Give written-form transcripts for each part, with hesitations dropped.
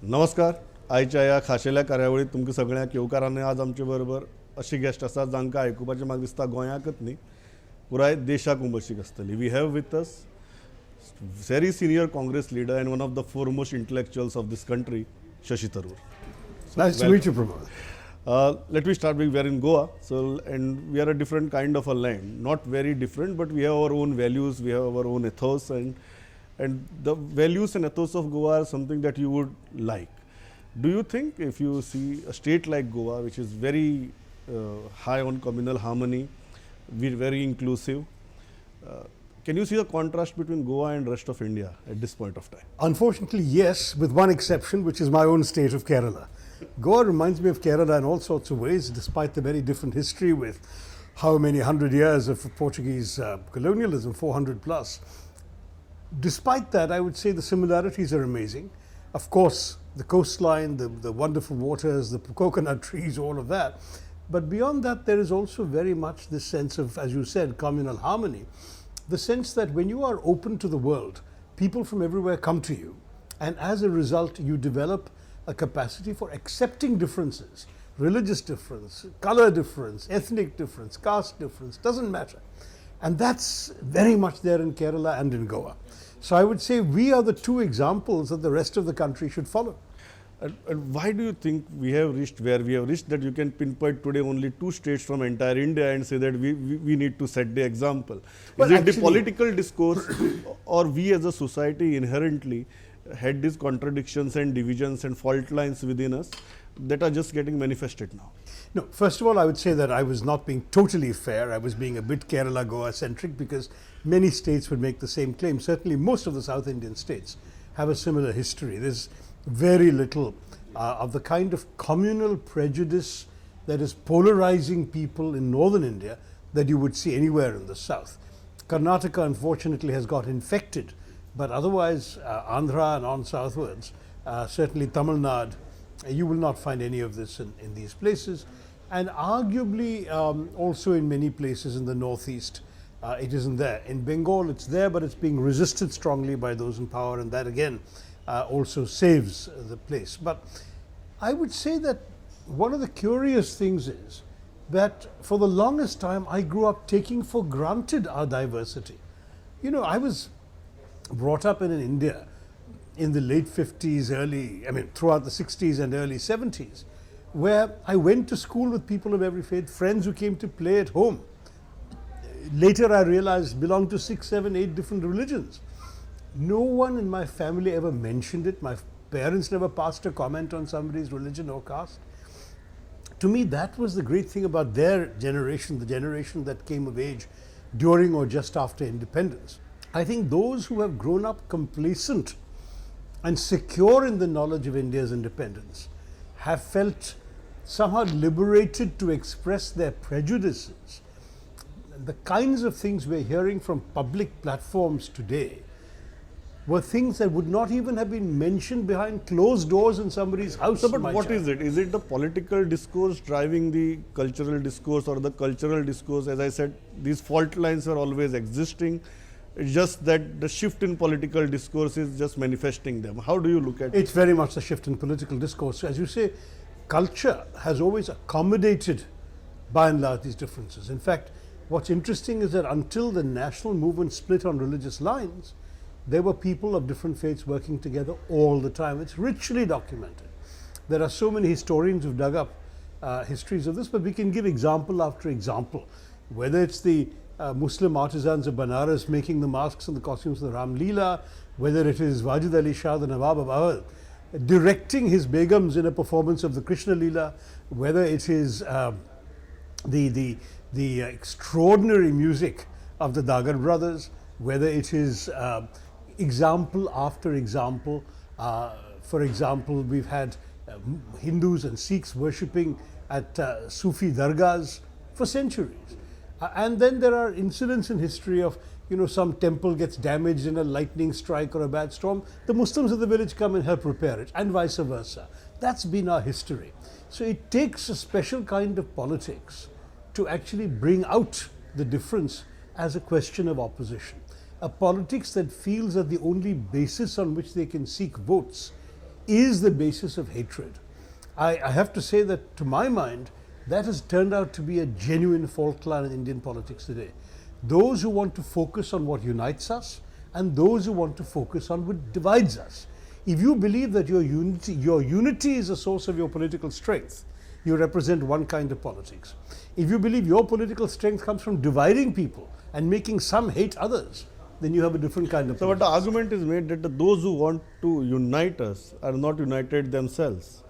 नमस्कार. आयच्या ह्या खाशेल्या कार्यावळीत तुमकां सगळ्यांक येवकारांनी आज आमचे बरोबर अशी गेस्ट आसात जांकां आयकुपाचें म्हाका दिसता गोंयाकच न्ही पुराय देशाक उमळशीक आसतली. We have with us very senior Congress leader and one of the foremost intellectuals of this country, Shashi Tharoor. Nice to meet you, Pramod. Let me start with, we are in Goa, and we are a different kind of a land. Not very different, but we have our own values, we have our own ethos, and the values and ethos of Goa are something that you would like. Do you think if you see a state like Goa, which is very high on communal harmony, we're very inclusive, can you see the contrast between Goa and rest of India at this point of time? Unfortunately, yes, with one exception, which is my own state of Kerala. Goa reminds me of Kerala in all sorts of ways, despite the very different history with how many hundred years of Portuguese colonialism, 400 plus. Despite that, I would say the similarities are amazing. Of course, the coastline, the wonderful waters, the coconut trees, all of that. But beyond that, there is also very much this sense of, as you said, communal harmony. The sense that when you are open to the world, people from everywhere come to you, and as a result you develop a capacity for accepting differences, religious difference, color difference, ethnic difference, caste difference, doesn't matter. And that's very much there in Kerala and in Goa. So I would say we are the two examples that the rest of the country should follow. And why do you think we have reached where we have reached, that you can pinpoint today only two states from entire India and say that we need to set the example? Is it the political discourse or we as a society inherently had these contradictions and divisions and fault lines within us that are just getting manifested now? No, first of all, I would say that I was not being totally fair. I was being a bit Kerala-Goa centric because many states would make the same claim. Certainly most of the South Indian states have a similar history. There's very little of the kind of communal prejudice that is polarizing people in northern India that you would see anywhere in the south. Karnataka unfortunately has got infected, but otherwise Andhra and on southwards, certainly Tamil Nadu, you will not find any of this in these places. And arguably also in many places in the northeast, it isn't there. In Bengal it's there, but it's being resisted strongly by those in power, and that again also saves the place. But I would say that one of the curious things is that for the longest time I grew up taking for granted our diversity. You know, I was brought up in India in the late 50s, throughout the 60s and early 70s, where I went to school with people of every faith, friends who came to play at home. Later I realized belonged to 6, 7, 8 different religions. No one in my family ever mentioned it. My parents never passed a comment on somebody's religion or caste. To me, that was the great thing about their generation, the generation that came of age during or just after independence. I think those who have grown up complacent and secure in the knowledge of India's independence have felt somehow liberated to express their prejudices. The kinds of things we're hearing from public platforms today were things that would not even have been mentioned behind closed doors in somebody's house. So, but what is it? Is it the political discourse driving the cultural discourse, or the cultural discourse? As I said, these fault lines are always existing. It's just that the shift in political discourse is just manifesting them. How do you look at it? It's very much the shift in political discourse. As you say, culture has always accommodated by and large these differences. In fact, what's interesting is that until the national movement split on religious lines, there were people of different faiths working together all the time. It's richly documented. There are so many historians who've dug up histories of this, but we can give example after example. Whether it's the Muslim artisans of Banaras making the masks and the costumes of the Ram Leela, whether it is Wajid Ali Shah, the Nawab of Awadh, directing his begums in a performance of the Krishna Leela, whether it is the extraordinary music of the Dagar brothers, whether it is example after example. For example, we've had Hindus and Sikhs worshipping at Sufi dargahs for centuries. And then there are incidents in history of, some temple gets damaged in a lightning strike or a bad storm. The Muslims of the village come and help repair it, and vice versa. That's been our history. So it takes a special kind of politics to actually bring out the difference as a question of opposition. A politics that feels that the only basis on which they can seek votes is the basis of hatred. I have to say that, to my mind, that has turned out to be a genuine fault line in Indian politics today. Those who want to focus on what unites us and those who want to focus on what divides us. If you believe that your unity is a source of your political strength, you represent one kind of politics. If you believe your political strength comes from dividing people and making some hate others, then you have a different kind of So, but the argument is made that those who want to unite us are not united themselves.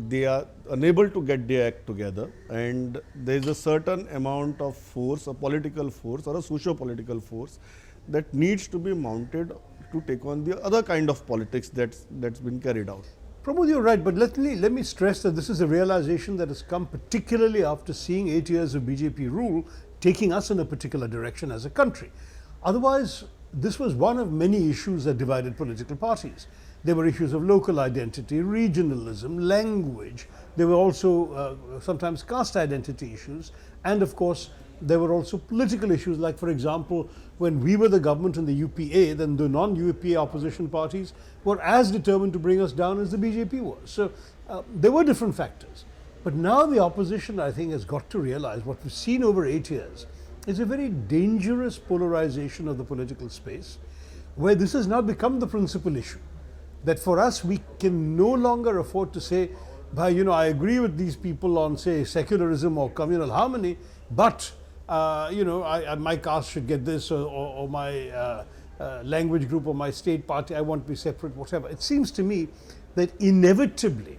They are unable to get their act together, and there is a certain amount of force, a political force or a socio-political force that needs to be mounted to take on the other kind of politics that's been carried out. Pramod, you're right, but let me stress that this is a realization that has come particularly after seeing 8 years of BJP rule taking us in a particular direction as a country. Otherwise, this was one of many issues that divided political parties. There were issues of local identity, regionalism, language. There were also sometimes caste identity issues. And of course, there were also political issues, like, for example, when we were the government in the UPA, then the non-UPA opposition parties were as determined to bring us down as the BJP was. So there were different factors. But now the opposition, I think, has got to realize what we've seen over 8 years is a very dangerous polarization of the political space, where this has now become the principal issue. That for us, we can no longer afford to say, I agree with these people on, say, secularism or communal harmony, but my caste should get this, or my language group or my state party, I want to be separate, whatever. It seems to me that inevitably,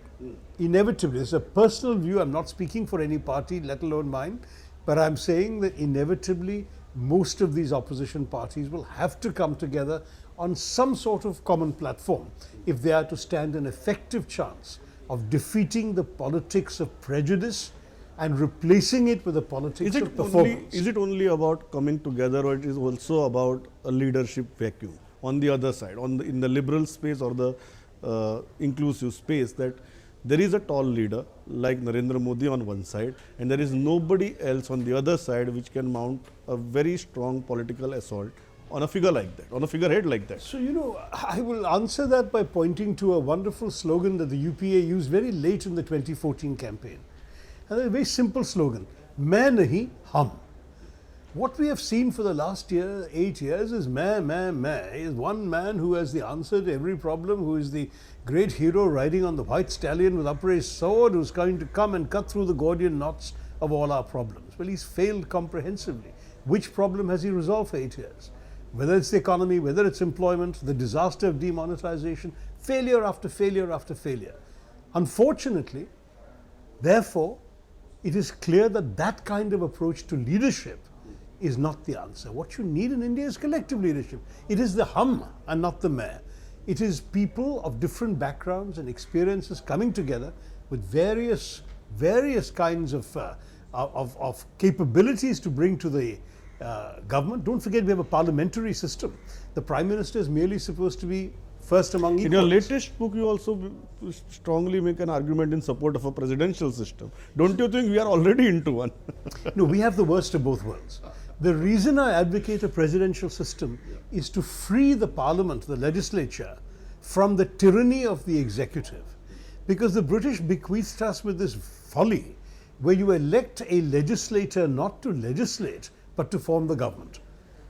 it's a personal view, I'm not speaking for any party, let alone mine, but I'm saying that inevitably most of these opposition parties will have to come together on some sort of common platform if they are to stand an effective chance of defeating the politics of prejudice and replacing it with a politics of performance. Is it only about coming together, or it is also about a leadership vacuum on the other side, in the liberal space or the inclusive space, that there is a tall leader like Narendra Modi on one side, and there is nobody else on the other side which can mount a very strong political assault on a figure like that, on a figurehead like that? So, I will answer that by pointing to a wonderful slogan that the UPA used very late in the 2014 campaign. And a very simple slogan, "Main nahi, hum." What we have seen for the last 8 years is main. He is one man who has the answer to every problem, who is the great hero riding on the white stallion with upraised sword, who's going to come and cut through the Gordian knots of all our problems. Well, he's failed comprehensively. Which problem has he resolved for 8 years? Whether it's the economy, whether it's employment, the disaster of demonetization, failure after failure after failure. Unfortunately, therefore, it is clear that that kind of approach to leadership is not the answer. What you need in India is collective leadership. It is the hum and not the mayor. It is people of different backgrounds and experiences coming together with various kinds of capabilities to bring to the government. Don't forget, we have a parliamentary system. The Prime Minister is merely supposed to be first among equals. In your latest book, you also strongly make an argument in support of a presidential system. Don't you think we are already into one? No, we have the worst of both worlds. The reason I advocate a presidential system is to free the parliament, the legislature, from the tyranny of the executive. Because the British bequeathed us with this folly where you elect a legislator not to legislate but to form the government.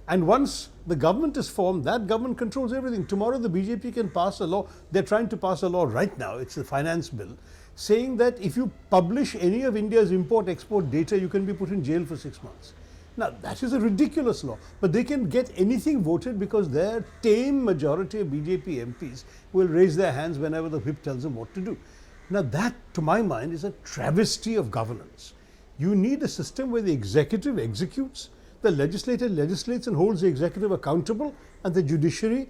And once the government is formed, that government controls everything. Tomorrow the BJP can pass a law. They're trying to pass a law right now, it's the finance bill, saying that if you publish any of India's import-export data, you can be put in jail for 6 months. Now, that is a ridiculous law, but they can get anything voted because their tame majority of BJP MPs will raise their hands whenever the whip tells them what to do. Now, that, to my mind, is a travesty of governance. You need a system where the executive executes, the legislature legislates and holds the executive accountable, and the judiciary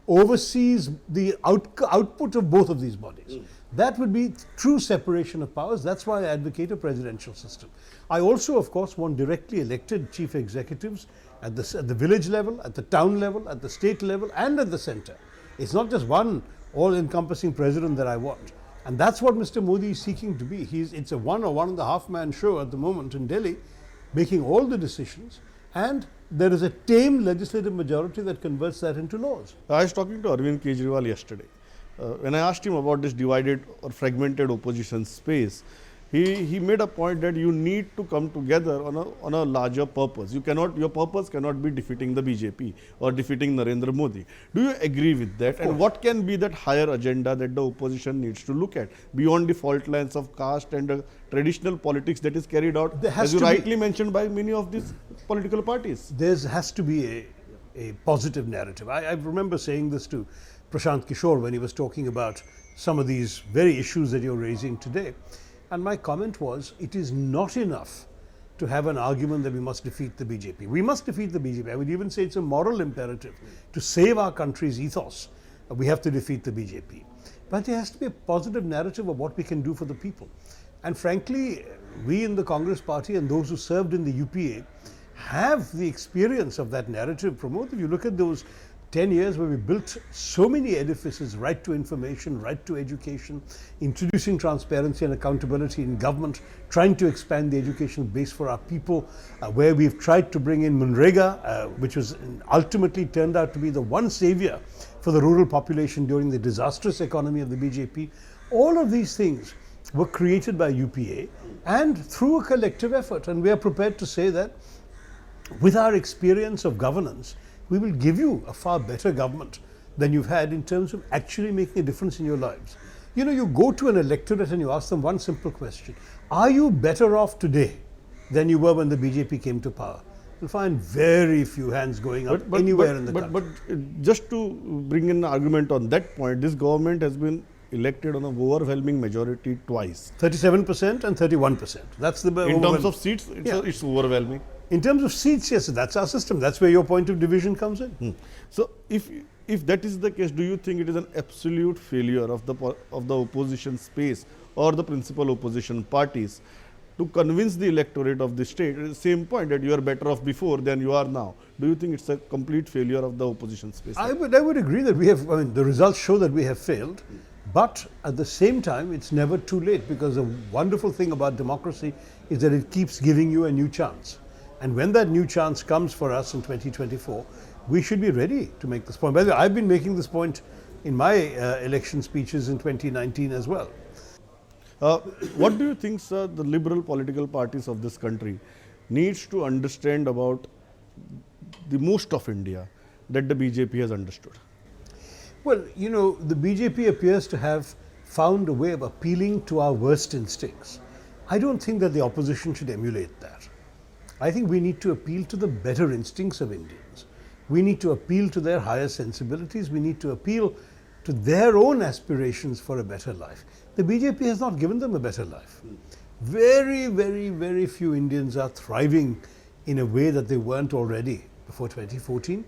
oversees the output of both of these bodies. That would be true separation of powers. That's why I advocate a presidential system. I also, of course, want directly elected chief executives at the village level, at the town level, at the state level, and at the center. It's not just one all-encompassing president that I want. And that's what Mr. Modi is seeking to be. It's a 1 or 1.5 man show at the moment in Delhi, making all the decisions, and there is a tame legislative majority that converts that into laws. I was talking to Arvind Kejriwal yesterday. when I asked him about this divided or fragmented opposition space, he made a point that you need to come together on a larger purpose. Your purpose cannot be defeating the BJP or defeating Narendra Modi. Do you agree with that? And what can be that higher agenda that the opposition needs to look at beyond the fault lines of caste and traditional politics that is carried out, as you rightly mentioned, by many of these political parties? There has to be a positive narrative. I remember saying this to Prashant Kishore when he was talking about some of these very issues that you're raising today. And my comment was, it is not enough to have an argument that we must defeat the BJP. We must defeat the BJP. I would even say it's a moral imperative. To save our country's ethos, we have to defeat the BJP. But there has to be a positive narrative of what we can do for the people. And frankly, we in the Congress party and those who served in the UPA have the experience of that narrative. Pramod, if you look at those 10 years where we built so many edifices, right to information, right to education, introducing transparency and accountability in government, trying to expand the educational base for our people, where we've tried to bring in Manrega, which was ultimately turned out to be the one savior for the rural population during the disastrous economy of the BJP. All of these things were created by UPA and through a collective effort. And we are prepared to say that with our experience of governance, we will give you a far better government than you've had in terms of actually making a difference in your lives. You know, you go to an electorate and you ask them one simple question. Are you better off today than you were when the BJP came to power? You'll find very few hands going up anywhere in the country. But just to bring in an argument on that point, this government has been elected on an overwhelming majority twice. 37% and 31%. That's the in terms of seats, it's overwhelming. In terms of seats, yes, that's our system. That's where your point of division comes in. So, if that is the case, do you think it is an absolute failure of the opposition space or the principal opposition parties to convince the electorate of the state at the same point that you are better off before than you are now? Do you think it's a complete failure of the opposition space? I would agree that we have. I mean, the results show that we have failed. But at the same time, it's never too late, because the wonderful thing about democracy is that it keeps giving you a new chance. And when that new chance comes for us in 2024, we should be ready to make this point. By the way, I've been making this point in my election speeches in 2019 as well. What do you think, sir, the liberal political parties of this country needs to understand about the most of India that the BJP has understood? Well, you know, the BJP appears to have found a way of appealing to our worst instincts. I don't think that the opposition should emulate that. I think we need to appeal to the better instincts of Indians. We need to appeal to their higher sensibilities. We need to appeal to their own aspirations for a better life. The BJP has not given them a better life. Very, very, very few Indians are thriving in a way that they weren't already before 2014.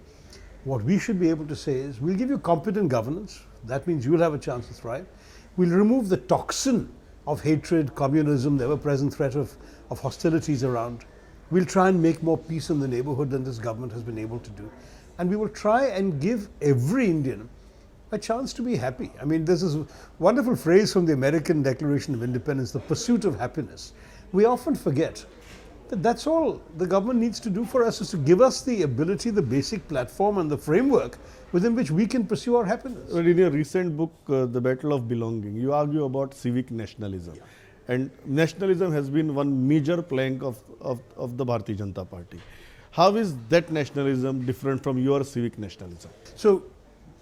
What we should be able to say is, we'll give you competent governance. That means you'll have a chance to thrive. We'll remove the toxin of hatred, communism, the ever-present threat of hostilities around. We'll try and make more peace in the neighborhood than this government has been able to do. And we will try and give every Indian a chance to be happy. I mean, there's this wonderful phrase from the American Declaration of Independence, the pursuit of happiness. We often forget that that's all the government needs to do for us, is to give us the ability, the basic platform and the framework within which we can pursue our happiness. Well, in your recent book, The Battle of Belonging, you argue about civic nationalism. And nationalism has been one major plank of the Bharatiya Janata Party. How is that nationalism different from your civic nationalism? So,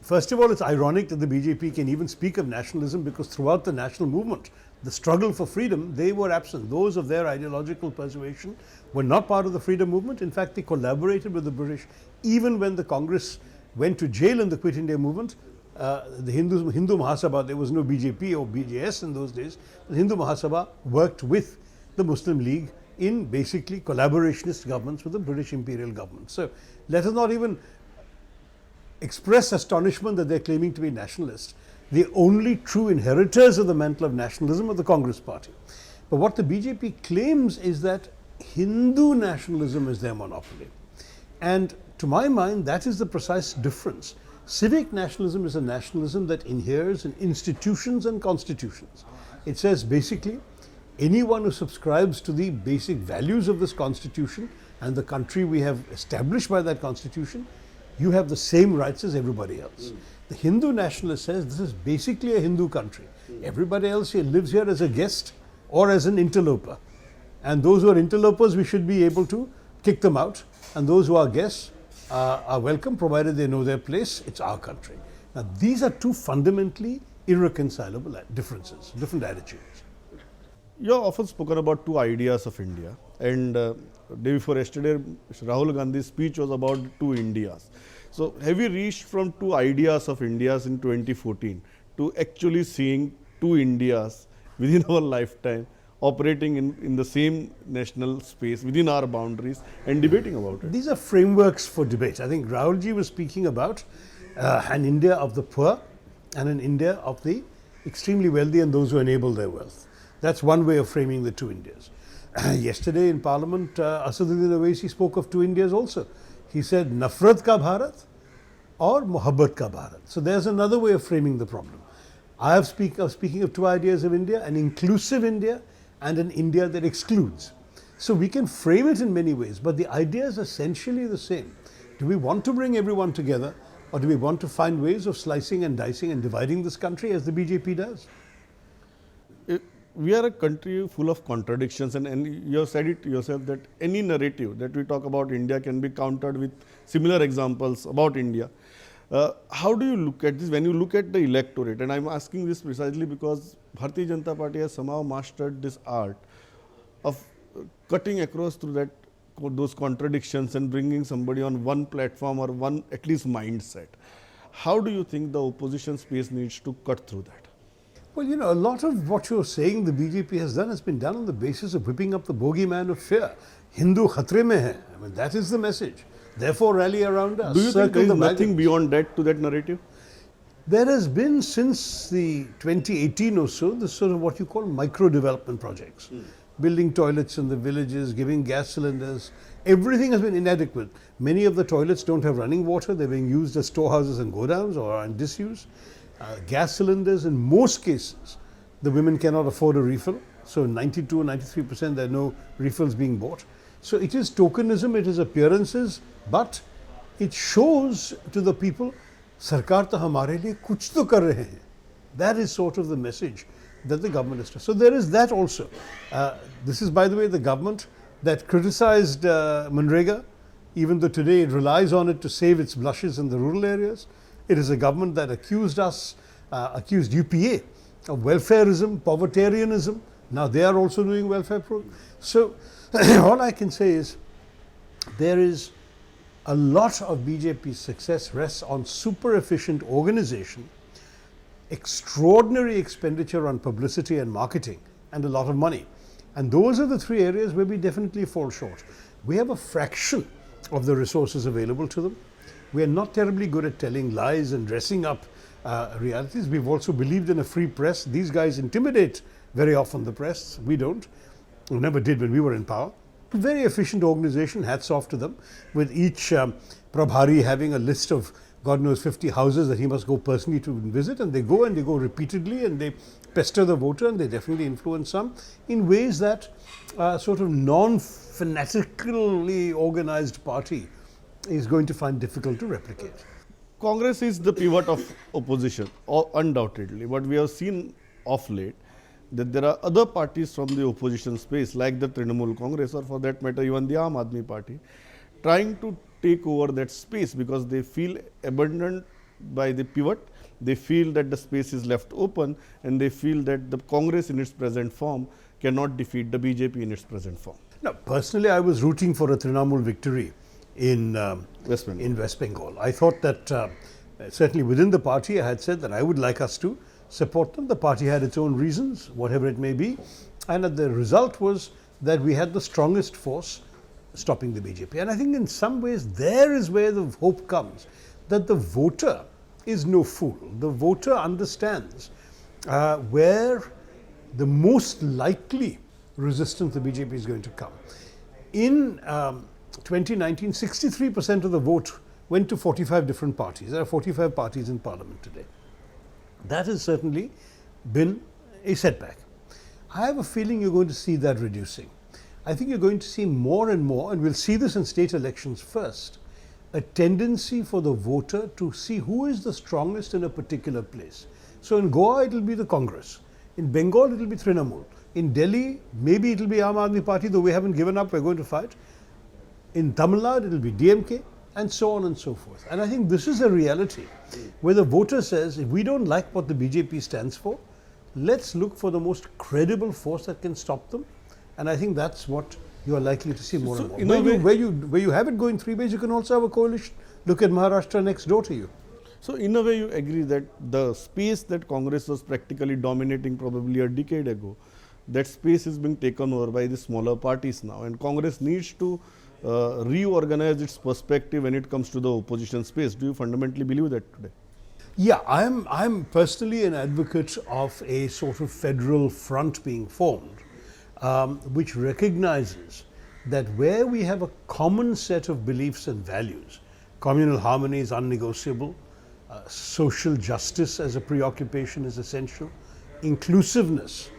first of all, it's ironic that the BJP can even speak of nationalism, because throughout the national movement, the struggle for freedom, they were absent. Those of their ideological persuasion were not part of the freedom movement. In fact, they collaborated with the British. Even when the Congress went to jail in the Quit India movement, the Hindu Mahasabha, there was no BJP or BJS in those days, the Hindu Mahasabha worked with the Muslim League in basically collaborationist governments with the British imperial government. So let us not even express astonishment that they're claiming to be nationalists. The only true inheritors of the mantle of nationalism are the Congress party. But what the BJP claims is that Hindu nationalism is their monopoly. And to my mind, that is the precise difference. Civic nationalism is a nationalism that inheres in institutions and constitutions. It says basically, anyone who subscribes to the basic values of this constitution and the country we have established by that constitution you have the same rights as everybody else. The Hindu nationalist says this is basically a Hindu country. Everybody else here lives here as a guest or as an interloper. And those who are interlopers, we should be able to kick them out. And those who are guests are welcome, provided they know their place. It's our country. Now, these are two fundamentally irreconcilable differences, different attitudes. You have often spoken about two ideas of India, and day before yesterday, Rahul Gandhi's speech was about two Indias. So, have we reached from two ideas of Indias in 2014 to actually seeing two Indias within our lifetime operating in the same national space within our boundaries and debating about it? These are frameworks for debate. I think Rahulji was speaking about an India of the poor and an India of the extremely wealthy and those who enable their wealth. That's one way of framing the two Indias. Yesterday in Parliament, Asaduddin Owaisi spoke of two Indias also. He said, Nafrat ka Bharat or Mohabbat ka Bharat. So there's another way of framing the problem. I have speaking of two ideas of India, an inclusive India and an India that excludes. So we can frame it in many ways, but the idea is essentially the same. Do we want to bring everyone together, or do we want to find ways of slicing and dicing and dividing this country as the BJP does? We are a country full of contradictions, and you have said it yourself that any narrative that we talk about India can be countered with similar examples about India. How do you look at this when you look at the electorate? And I'm asking this precisely because Bharatiya Janata Party has somehow mastered this art of cutting across through those contradictions and bringing somebody on one platform or one at least mindset. How do you think the opposition space needs to cut through that? Well, you know, a lot of what you're saying the BJP has done has been done on the basis of whipping up the bogeyman of fear. Hindu khatre mein hai. I mean, that is the message. Therefore, rally around us. Do you think there is nothing beyond that to that narrative? There has been since the 2018 or so, this sort of what you call micro development projects. Building toilets in the villages, giving gas cylinders. Everything has been inadequate. Many of the toilets don't have running water. They're being used as storehouses and godowns or are in disuse. Gas cylinders, in most cases, the women cannot afford a refill. So 92 or 93% there are no refills being bought. So it is tokenism, it is appearances, but it shows to the people, Sarkar to hamare liye kuch to kar rahe hain. That is sort of the message that the government is. So there is that also. This is, by the way, the government that criticized Manrega, even though today it relies on it to save its blushes in the rural areas. It is a government that accused UPA of welfareism, povertarianism. Now they are also doing welfare programs. So all I can say is there is a lot of BJP's success rests on super efficient organization, extraordinary expenditure on publicity and marketing, and a lot of money. And those are the three areas where we definitely fall short. We have a fraction of the resources available to them. We are not terribly good at telling lies and dressing up realities. We've also believed in a free press. These guys intimidate very often the press. We don't. We never did when we were in power. Very efficient organization, hats off to them, with each Prabhari having a list of God knows 50 houses that he must go personally to visit, and they go repeatedly and they pester the voter and they definitely influence some in ways that sort of non-fanatically organized party is going to find difficult to replicate. Congress is the pivot of opposition, undoubtedly. But we have seen of late that there are other parties from the opposition space, like the Trinamool Congress, or for that matter, even the Aam Aadmi Party, trying to take over that space because they feel abandoned by the pivot. They feel that the space is left open, and they feel that the Congress in its present form cannot defeat the BJP in its present form. Now, personally, I was rooting for a Trinamool victory in West Bengal. I thought that certainly within the party, I had said that I would like us to support them. The party had its own reasons, whatever it may be, and the result was that we had the strongest force stopping the BJP. And I think in some ways there is where the hope comes, that the voter is no fool. The voter understands where the most likely resistance to the BJP is going to come. In 2019, 63% of the vote went to 45 different parties. There are 45 parties in Parliament today. That has certainly been a setback. I have a feeling you're going to see that reducing. I think you're going to see more and more, and we'll see this in state elections first, a tendency for the voter to see who is the strongest in a particular place. So in Goa, it will be the Congress. In Bengal, it will be Trinamool. In Delhi, maybe it will be Aam Aadmi Party, though we haven't given up, we're going to fight. In Tamil Nadu, it will be DMK, and so on and so forth. And I think this is a reality where the voter says, if we don't like what the BJP stands for, let's look for the most credible force that can stop them. And I think that's what you are likely to see more and more. Where you have it going three ways, you can also have a coalition. Look at Maharashtra next door to you. So in a way you agree that the space that Congress was practically dominating probably a decade ago, that space is being taken over by the smaller parties now, and Congress needs to reorganize its perspective when it comes to the opposition space. Do you fundamentally believe that today? Yeah, I'm personally an advocate of a sort of federal front being formed, which recognizes that where we have a common set of beliefs and values, communal harmony is unnegotiable, social justice as a preoccupation is essential, inclusiveness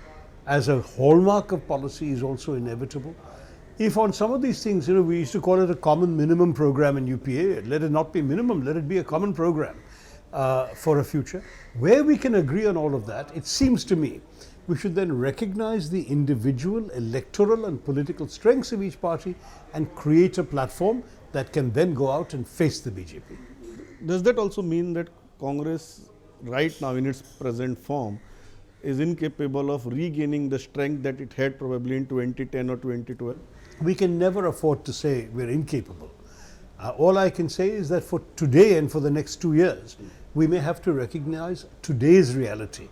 as a hallmark of policy is also inevitable. If on some of these things, we used to call it a common minimum program in UPA, let it not be minimum, let it be a common program for a future. Where we can agree on all of that, it seems to me, we should then recognize the individual electoral and political strengths of each party and create a platform that can then go out and face the BJP. Does that also mean that Congress right now in its present form is incapable of regaining the strength that it had probably in 2010 or 2012? We can never afford to say we're incapable. All I can say is that for today and for the next 2 years, we may have to recognize today's reality.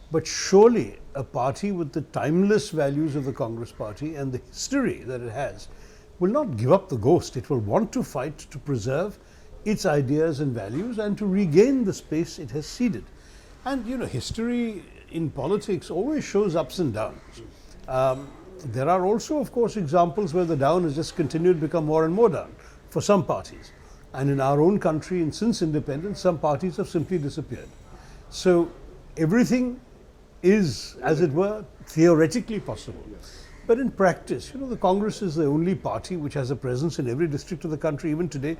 But surely a party with the timeless values of the Congress Party and the history that it has will not give up the ghost. It will want to fight to preserve its ideas and values and to regain the space it has ceded. And history in politics always shows ups and downs. There are also, of course, examples where the down has just continued to become more and more down for some parties. And in our own country, and since independence, some parties have simply disappeared. So everything is, as it were, theoretically possible. But in practice, the Congress is the only party which has a presence in every district of the country. Even today,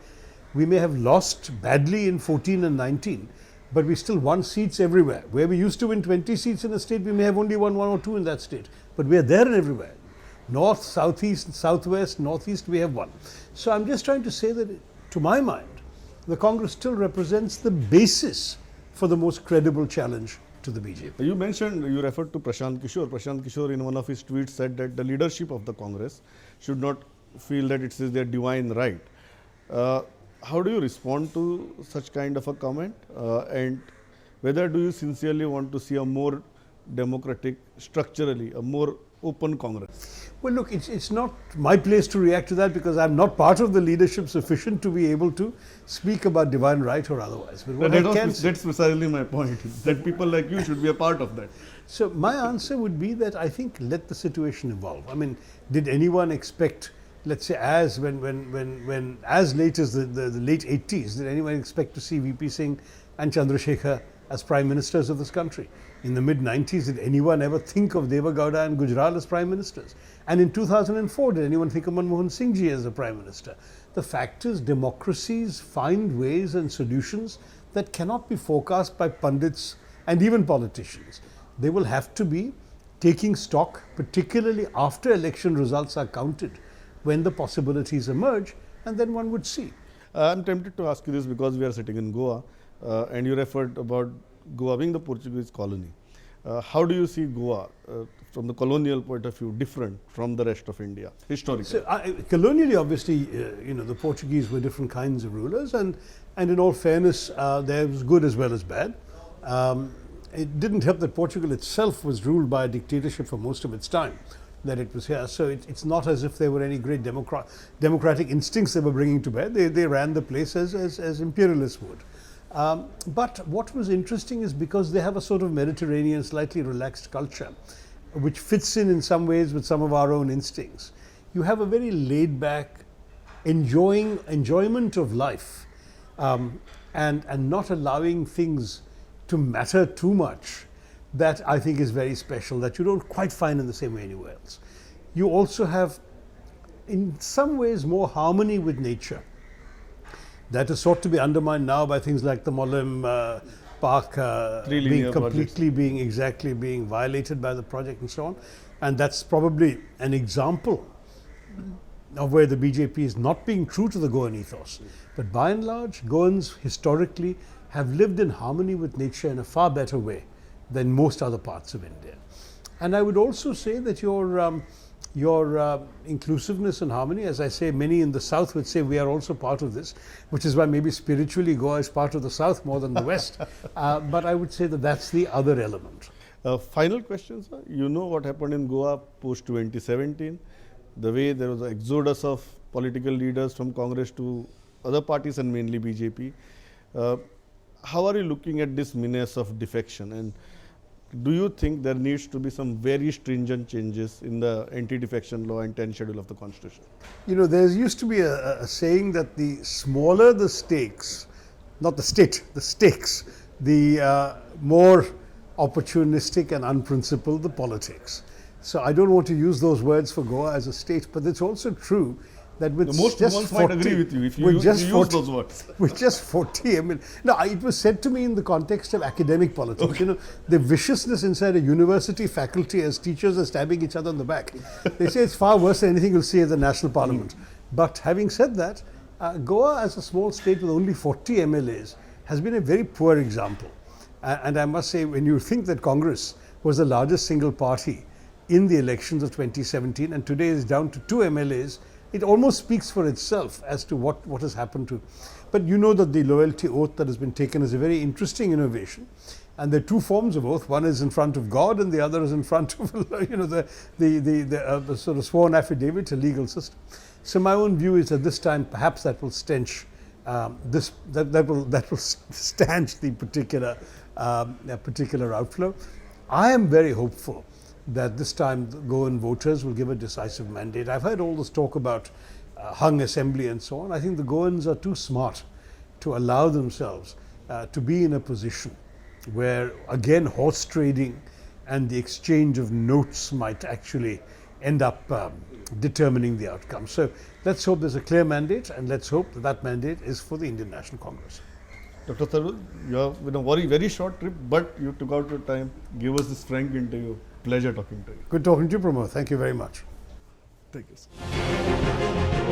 we may have lost badly in 14 and 19, but we still won seats everywhere. Where we used to win 20 seats in a state, we may have only won 1 or 2 in that state. But we are there and everywhere. North, southeast, southwest, northeast, we have won. So I'm just trying to say that, to my mind, the Congress still represents the basis for the most credible challenge to the BJP. You referred to Prashant Kishore. Prashant Kishore in one of his tweets said that the leadership of the Congress should not feel that it is their divine right. How do you respond to such kind of a comment? And whether do you sincerely want to see a more democratic, structurally, a more open Congress? Well, look, it's not my place to react to that because I'm not part of the leadership sufficient to be able to speak about divine right or otherwise. But that's precisely my point, that people like you should be a part of that. So my answer would be that I think let the situation evolve. I mean, did anyone expect, let's say, as late as the late 80s, did anyone expect to see VP Singh and Chandrasekhar as Prime Ministers of this country? In the mid-90s, did anyone ever think of Deva Gowda and Gujral as Prime Ministers? And in 2004, did anyone think of Manmohan Singh ji as a Prime Minister? The fact is, democracies find ways and solutions that cannot be forecast by pundits and even politicians. They will have to be taking stock, particularly after election results are counted, when the possibilities emerge, and then one would see. I'm tempted to ask you this because we are sitting in Goa, and you referred about Goa being the Portuguese colony. How do you see Goa from the colonial point of view different from the rest of India historically? So, colonially, obviously, the Portuguese were different kinds of rulers, and in all fairness, there was good as well as bad. It didn't help that Portugal itself was ruled by a dictatorship for most of its time that it was here. So it's not as if there were any great democratic instincts they were bringing to bear. They ran the place as imperialists would. But what was interesting is because they have a sort of Mediterranean, slightly relaxed culture, which fits in some ways with some of our own instincts. You have a very laid-back, enjoyment of life, and not allowing things to matter too much. That I think is very special, that you don't quite find in the same way anywhere else. You also have, in some ways, more harmony with nature. That is sought to be undermined now by things like the Mollem Park being completely being violated by the project and so on. And that's probably an example of where the BJP is not being true to the Goan ethos. But by and large, Goans historically have lived in harmony with nature in a far better way than most other parts of India. And I would also say that your inclusiveness and harmony, as I say, many in the South would say we are also part of this, which is why maybe spiritually Goa is part of the South more than the West. But I would say that that's the other element. Final question, sir. You know what happened in Goa post 2017, the way there was an exodus of political leaders from Congress to other parties and mainly BJP. How are you looking at this menace of defection, and do you think there needs to be some very stringent changes in the anti-defection law and 10th schedule of the Constitution? You know, there used to be a saying that the smaller the stakes, not the state, the stakes, the more opportunistic and unprincipled the politics. So I don't want to use those words for Goa as a state, but it's also true that with most just might agree with you if you use those words. With just 40, I mean, no, it was said to me in the context of academic politics. Okay. You know, the viciousness inside a university faculty as teachers are stabbing each other in the back. They say it's far worse than anything you'll see at the national parliament. But having said that, Goa as a small state with only 40 MLAs has been a very poor example. And I must say, when you think that Congress was the largest single party in the elections of 2017 and today is down to 2 MLAs, it almost speaks for itself as to what has happened to. But you know that the loyalty oath that has been taken is a very interesting innovation. And there are two forms of oath. One is in front of God and the other is in front of, you know, the sort of sworn affidavit, a legal system. So my own view is that this time perhaps that will stanch that will stanch the particular outflow. I am very hopeful that this time the Goan voters will give a decisive mandate. I've heard all this talk about hung assembly and so on. I think the Goans are too smart to allow themselves to be in a position where, again, horse trading and the exchange of notes might actually end up determining the outcome. So let's hope there's a clear mandate, and let's hope that that mandate is for the Indian National Congress. Dr. Tharoor, you have been a very short trip, but you took out your time, give us this frank interview. Pleasure talking to you. Good talking to you, Pramod. Thank you very much. Thank you, sir.